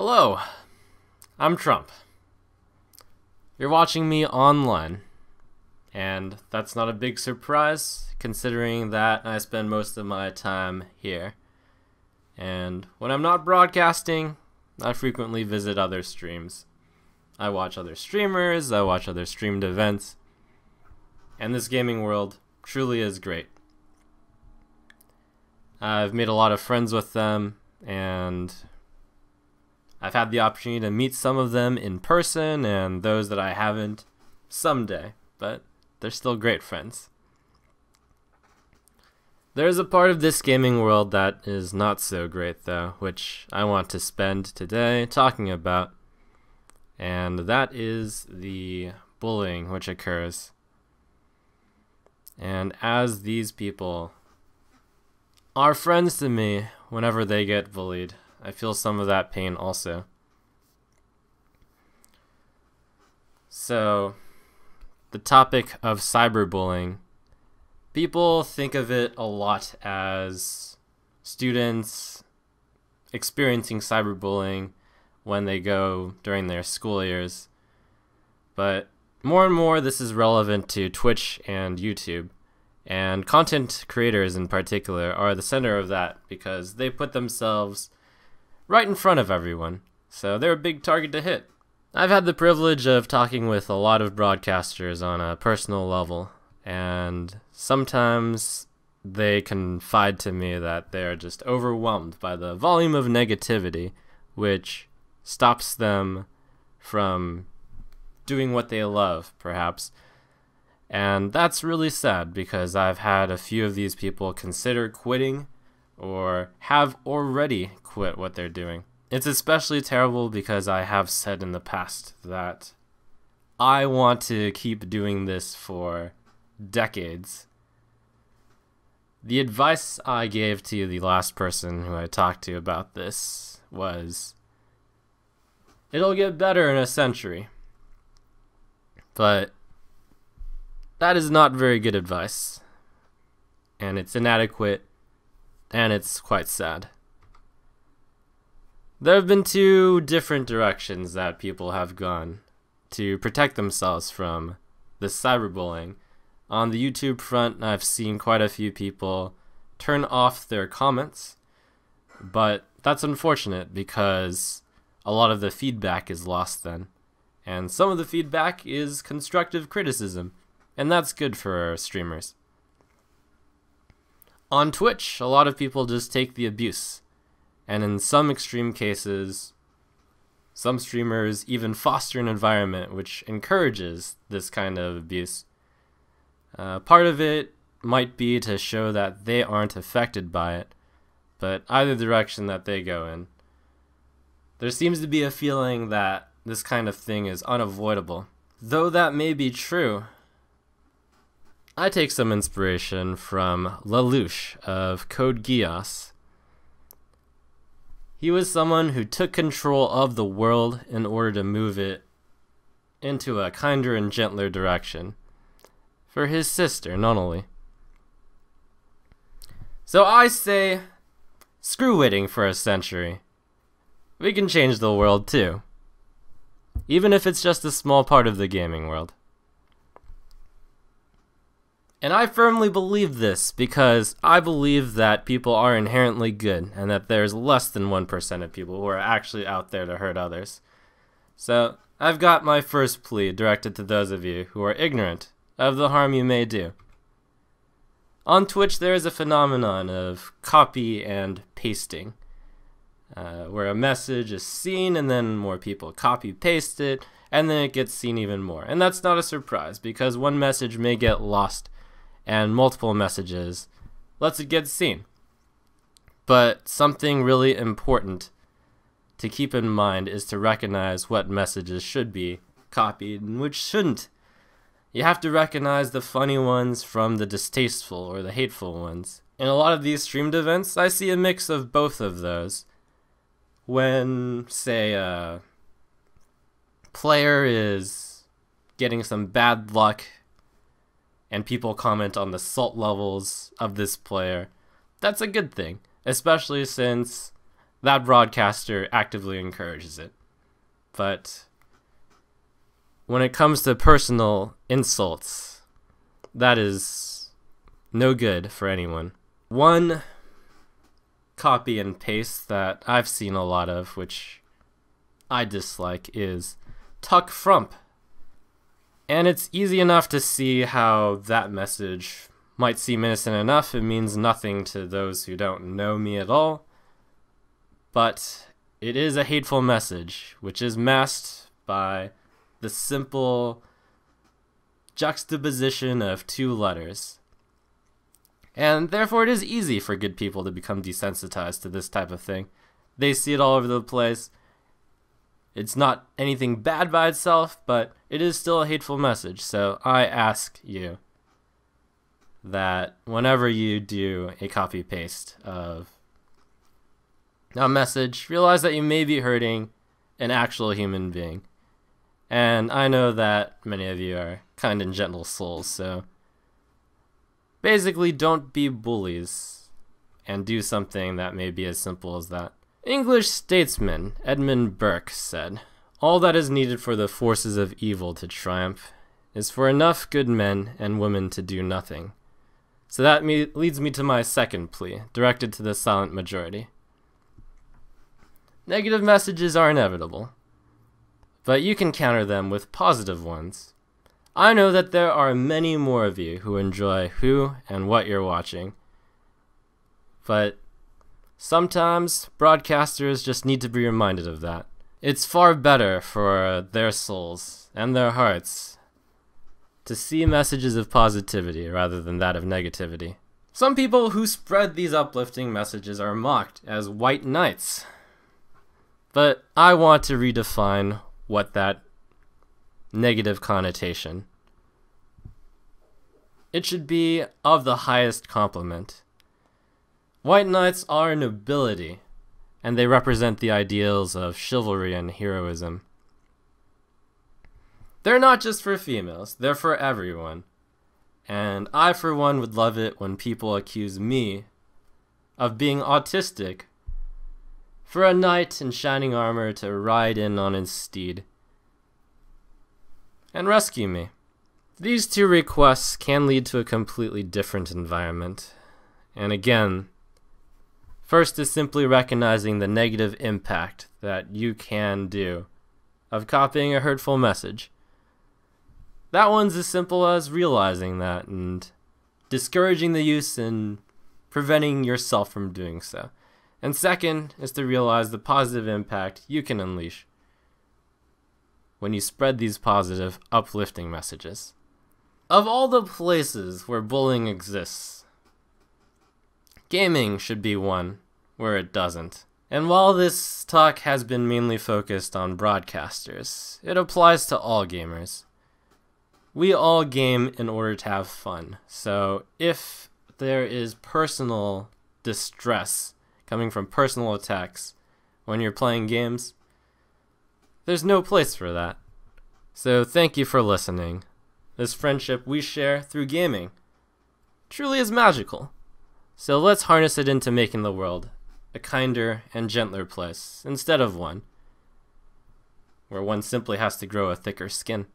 Hello, I'm Trump. You're watching me online, and that's not a big surprise considering that I spend most of my time here. And when I'm not broadcasting, I frequently visit other streams. I watch other streamers, I watch other streamed events, and this gaming world truly is great. I've made a lot of friends with them, and I've had the opportunity to meet some of them in person, and those that I haven't someday, but they're still great friends. There's a part of this gaming world that is not so great though, which I want to spend today talking about, and that is the bullying which occurs. And as these people are friends to me whenever they get bullied, I feel some of that pain also. So, the topic of cyberbullying, people think of it a lot as students experiencing cyberbullying when they go during their school years. But more and more this is relevant to Twitch and YouTube. And content creators in particular are the center of that because they put themselves right in front of everyone, so they're a big target to hit. I've had the privilege of talking with a lot of broadcasters on a personal level, and sometimes they confide to me that they're just overwhelmed by the volume of negativity, which stops them from doing what they love, perhaps. And that's really sad because I've had a few of these people consider quitting or have already quit what they're doing. It's especially terrible because I have said in the past that I want to keep doing this for decades. The advice I gave to the last person who I talked to about this was, it'll get better in a century. But that is not very good advice, and it's inadequate, and it's quite sad. There have been two different directions that people have gone to protect themselves from this cyberbullying. On the YouTube front, I've seen quite a few people turn off their comments, but that's unfortunate because a lot of the feedback is lost then, and some of the feedback is constructive criticism, and that's good for streamers. On Twitch, a lot of people just take the abuse, and in some extreme cases, some streamers even foster an environment which encourages this kind of abuse. Part of it might be to show that they aren't affected by it, but either direction that they go in, there seems to be a feeling that this kind of thing is unavoidable. Though that may be true, I take some inspiration from Lelouch of Code Geass. He was someone who took control of the world in order to move it into a kinder and gentler direction. For his sister, not only. So I say, screw waiting for a century. We can change the world too. Even if it's just a small part of the gaming world. And I firmly believe this because I believe that people are inherently good and that there's less than 1% of people who are actually out there to hurt others. So I've got my first plea directed to those of you who are ignorant of the harm you may do. On Twitch there is a phenomenon of copy and pasting, where a message is seen and then more people copy paste it and then it gets seen even more. And that's not a surprise because one message may get lost and multiple messages lets it get seen. But something really important to keep in mind is to recognize what messages should be copied and which shouldn't. You have to recognize the funny ones from the distasteful or the hateful ones. In a lot of these streamed events, I see a mix of both of those. When, say, a player is getting some bad luck and people comment on the salt levels of this player, that's a good thing, especially since that broadcaster actively encourages it. But when it comes to personal insults, that is no good for anyone. One copy and paste that I've seen a lot of, which I dislike, is tuck frump. And it's easy enough to see how that message might seem innocent enough. It means nothing to those who don't know me at all. But it is a hateful message, which is masked by the simple juxtaposition of two letters. And therefore it is easy for good people to become desensitized to this type of thing. They see it all over the place. It's not anything bad by itself, but it is still a hateful message. So I ask you that whenever you do a copy-paste of a message, realize that you may be hurting an actual human being. And I know that many of you are kind and gentle souls, so basically don't be bullies and do something that may be as simple as that. English statesman Edmund Burke said, "All that is needed for the forces of evil to triumph is for enough good men and women to do nothing." So that leads me to my second plea, directed to the silent majority. Negative messages are inevitable, but you can counter them with positive ones. I know that there are many more of you who enjoy who and what you're watching, but sometimes broadcasters just need to be reminded of that. It's far better for their souls and their hearts to see messages of positivity rather than that of negativity. Some people who spread these uplifting messages are mocked as white knights. But I want to redefine what that negative connotation. It should be of the highest compliment. White knights are nobility, and they represent the ideals of chivalry and heroism. They're not just for females, they're for everyone. And I, for one, would love it when people accuse me of being autistic for a knight in shining armor to ride in on his steed and rescue me. These two requests can lead to a completely different environment. And again, first is simply recognizing the negative impact that you can do of copying a hurtful message. That one's as simple as realizing that and discouraging the use and preventing yourself from doing so. And second is to realize the positive impact you can unleash when you spread these positive, uplifting messages. Of all the places where bullying exists, gaming should be one where it doesn't. And while this talk has been mainly focused on broadcasters, it applies to all gamers. We all game in order to have fun. So if there is personal distress coming from personal attacks when you're playing games, there's no place for that. So thank you for listening. This friendship we share through gaming truly is magical. So let's harness it into making the world a kinder and gentler place instead of one where one simply has to grow a thicker skin.